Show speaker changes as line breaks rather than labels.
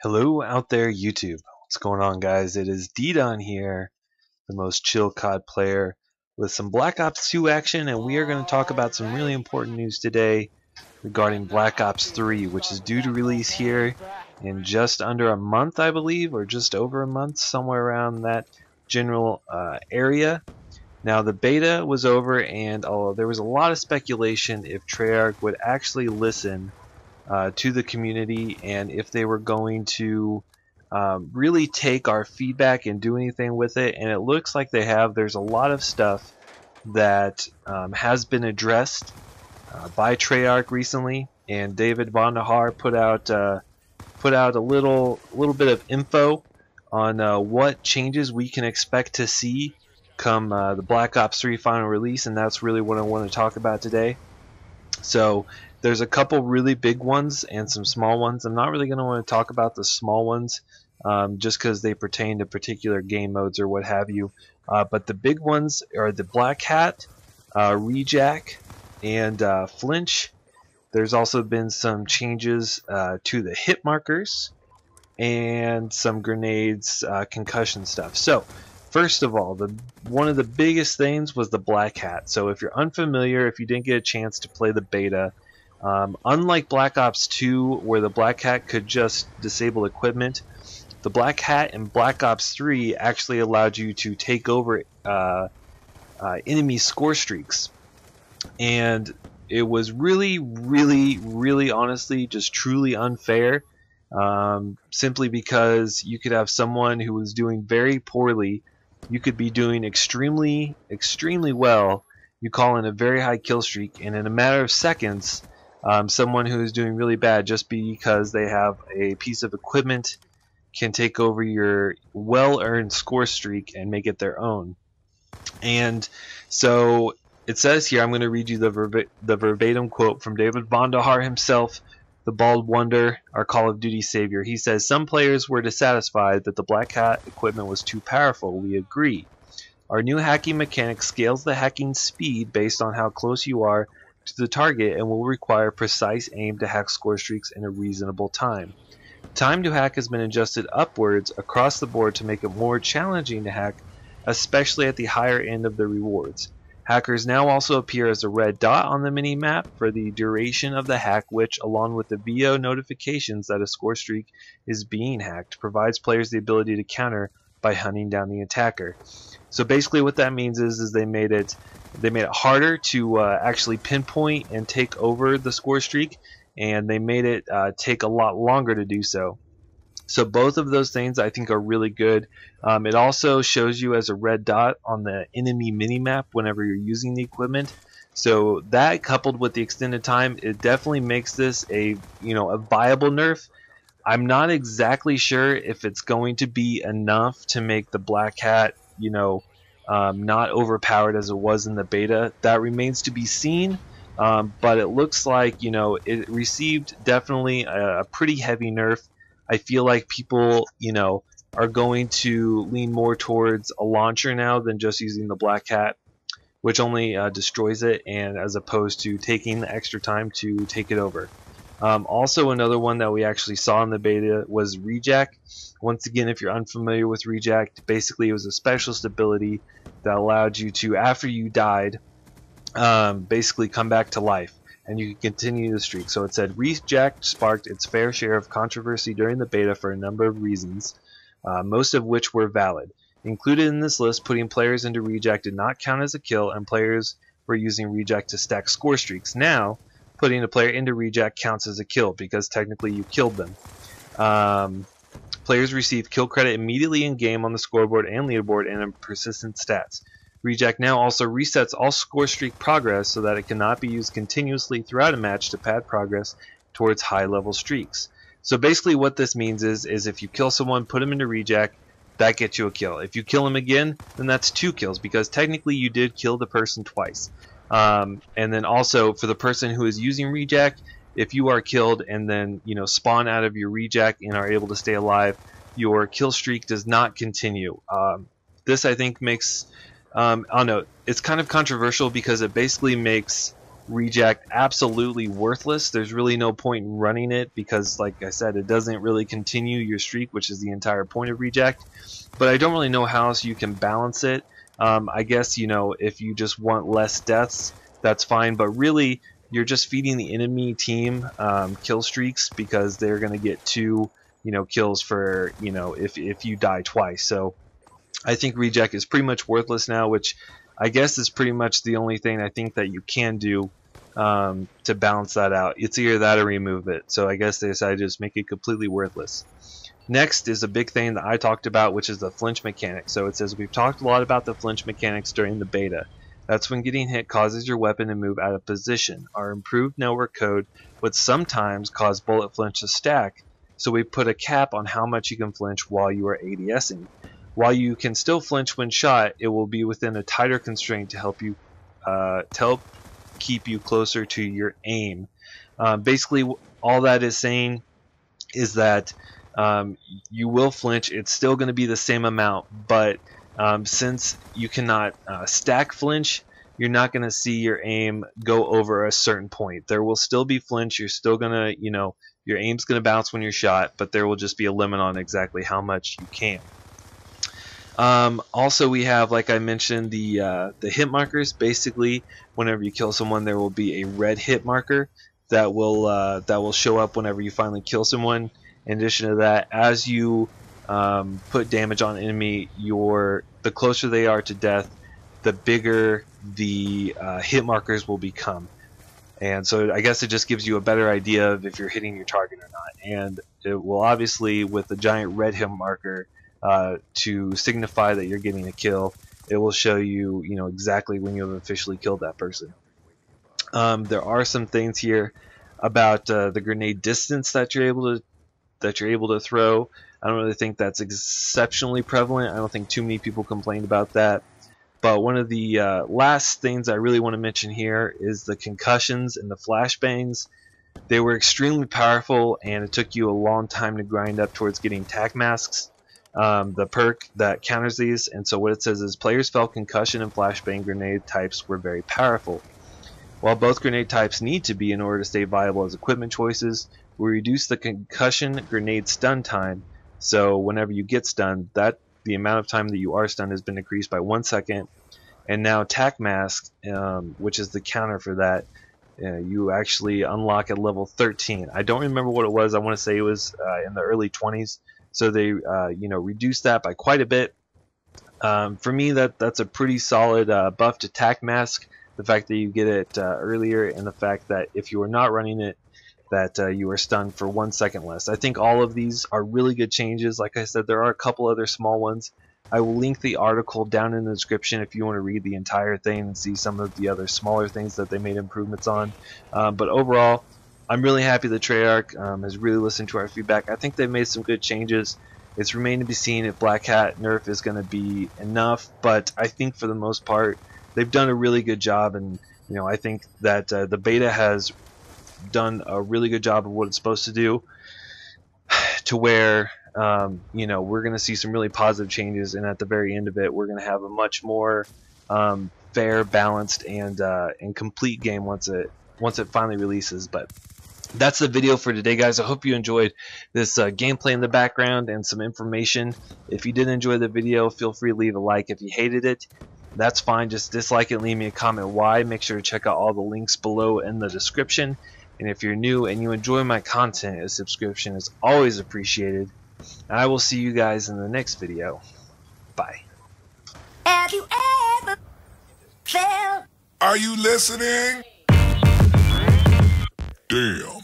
Hello out there, YouTube. What's going on, guys? It is D-Don here, the most chill COD player, with some Black Ops 2 action, and we are going to talk about some really important news today regarding Black Ops 3, which is due to release here in just under a month, I believe, or just over a month, somewhere around that general area. Now, the beta was over, and there was a lot of speculation if Treyarch would actually listen to the community and if they were going to really take our feedback and do anything with it, and it looks like they have. There's a lot of stuff that has been addressed by Treyarch recently, and David Vonderhaar put out a little bit of info on what changes we can expect to see come the Black Ops 3 final release, and that's really what I want to talk about today. So there's a couple really big ones and some small ones. I'm not really going to want to talk about the small ones just because they pertain to particular game modes or what have you. But the big ones are the Black Hat, Rejack, and Flinch. There's also been some changes to the hit markers and some grenades, concussion stuff. So first of all, one of the biggest things was the Black Hat. So if you're unfamiliar, if you didn't get a chance to play the beta, unlike Black Ops 2 where the Black Hat could just disable equipment, the Black Hat in Black Ops 3 actually allowed you to take over enemy score streaks. And it was really honestly just truly unfair, simply because you could have someone who was doing very poorly. You could be doing extremely well. You call in a very high kill streak, and in a matter of seconds, someone who is doing really bad, just because they have a piece of equipment, can take over your well-earned score streak and make it their own. And so it says here, I'm going to read you the verbatim quote from David Vonderhaar himself, the Bald Wonder, our Call of Duty savior. He says, "Some players were dissatisfied that the Black Hat equipment was too powerful. We agree. Our new hacking mechanic scales the hacking speed based on how close you are to the target and will require precise aim to hack score streaks in a reasonable time. Time to hack has been adjusted upwards across the board to make it more challenging to hack, especially at the higher end of the rewards. Hackers now also appear as a red dot on the mini-map for the duration of the hack, which, along with the VO notifications that a score streak is being hacked, provides players the ability to counter by hunting down the attacker." So basically what that means is they made it harder to actually pinpoint and take over the score streak, and they made it take a lot longer to do so. So both of those things I think are really good. It also shows you as a red dot on the enemy minimap whenever you're using the equipment. So that, coupled with the extended time, it definitely makes this a viable nerf. I'm not exactly sure if it's going to be enough to make the Black Hat not overpowered as it was in the beta. That remains to be seen. But it looks like it received definitely a pretty heavy nerf. I feel like people, are going to lean more towards a launcher now than just using the Black Hat, which only destroys it, and as opposed to taking the extra time to take it over. Also, another one that we actually saw in the beta was Rejack. Once again, if you're unfamiliar with Rejack, basically it was a specialist ability that allowed you to, after you died, basically come back to life, and you can continue the streak. So it said Rejack sparked its fair share of controversy during the beta for a number of reasons, most of which were valid. Included in this list, putting players into Rejack did not count as a kill, and players were using Rejack to stack score streaks. Now, putting a player into Rejack counts as a kill because technically you killed them. Players receive kill credit immediately in game on the scoreboard and leaderboard and in persistent stats. Rejack now also resets all score streak progress so that it cannot be used continuously throughout a match to pad progress towards high level streaks. So basically what this means is if you kill someone, put them into Rejack, that gets you a kill. If you kill them again, then that's 2 kills because technically you did kill the person twice. And then also for the person who is using Rejack, if you are killed and then spawn out of your Rejack and are able to stay alive, your kill streak does not continue. This I think makes I don't know, it's kind of controversial because it basically makes Rejack absolutely worthless. There's really no point in running it because, like I said, it doesn't really continue your streak, which is the entire point of Rejack. But I don't really know how else you can balance it. I guess, you know, if you just want less deaths, that's fine. But really, you're just feeding the enemy team kill streaks because they're going to get 2, you know, kills for, you know, if you die twice. So I think Rejack is pretty much worthless now, which I guess is pretty much the only thing I think that you can do to balance that out. It's either that or remove it. So I guess they decided to just make it completely worthless. Next is a big thing that I talked about, which is the flinch mechanic. So it says we've talked a lot about the flinch mechanics during the beta. That's when getting hit causes your weapon to move out of position. Our improved network code would sometimes cause bullet flinch to stack, so we put a cap on how much you can flinch while you are ADSing. While you can still flinch when shot, it will be within a tighter constraint to help you keep you closer to your aim. Basically, all that is saying is that you will flinch. It's still going to be the same amount, but since you cannot stack flinch, you're not going to see your aim go over a certain point. There will still be flinch. You're still going to, you know, your aim's going to bounce when you're shot, but there will just be a limit on exactly how much you can. Also, we have, like I mentioned, the hit markers. Basically, whenever you kill someone, there will be a red hit marker that will show up whenever you finally kill someone. In addition to that, as you put damage on an enemy, the closer they are to death, the bigger the hit markers will become. And so I guess it just gives you a better idea of if you're hitting your target or not. And it will obviously, with the giant red hit marker, to signify that you're getting a kill, it will show you, you know, exactly when you have officially killed that person. There are some things here about the grenade distance that you're able to throw. I don't really think that's exceptionally prevalent. I don't think too many people complained about that. But one of the last things I really want to mention here is the concussions and the flashbangs. They were extremely powerful, and it took you a long time to grind up towards getting tac masks, the perk that counters these. And so what it says is players felt concussion and flashbang grenade types were very powerful. While both grenade types need to be in order to stay viable as equipment choices, we reduce the concussion grenade stun time. So whenever you get stunned, the amount of time that you are stunned has been increased by 1 second. And now tac mask, which is the counter for that, you actually unlock at level 13. I don't remember what it was. I want to say it was in the early 20s. So they you know, reduced that by quite a bit. For me, that's a pretty solid buff to tac mask. The fact that you get it earlier, and the fact that if you are not running it, that you are stunned for 1 second less. I think all of these are really good changes. Like I said, there are a couple other small ones. I will link the article down in the description if you want to read the entire thing and see some of the other smaller things that they made improvements on. But overall, I'm really happy that Treyarch has really listened to our feedback. I think they've made some good changes. It's remained to be seen if Black Hat Nerf is going to be enough, but I think for the most part they've done a really good job, and you know, I think that the beta has done a really good job of what it's supposed to do, to where you know, we're going to see some really positive changes, and at the very end of it, we're going to have a much more fair, balanced, and complete game once it finally releases. But that's the video for today, guys. I hope you enjoyed this gameplay in the background and some information. If you did enjoy the video, feel free to leave a like. If you hated it, that's fine. Just dislike it, leave me a comment why. Make sure to check out all the links below in the description. And if you're new and you enjoy my content, a subscription is always appreciated. And I will see you guys in the next video. Bye.
Have you ever felt?
Are you listening? Damn.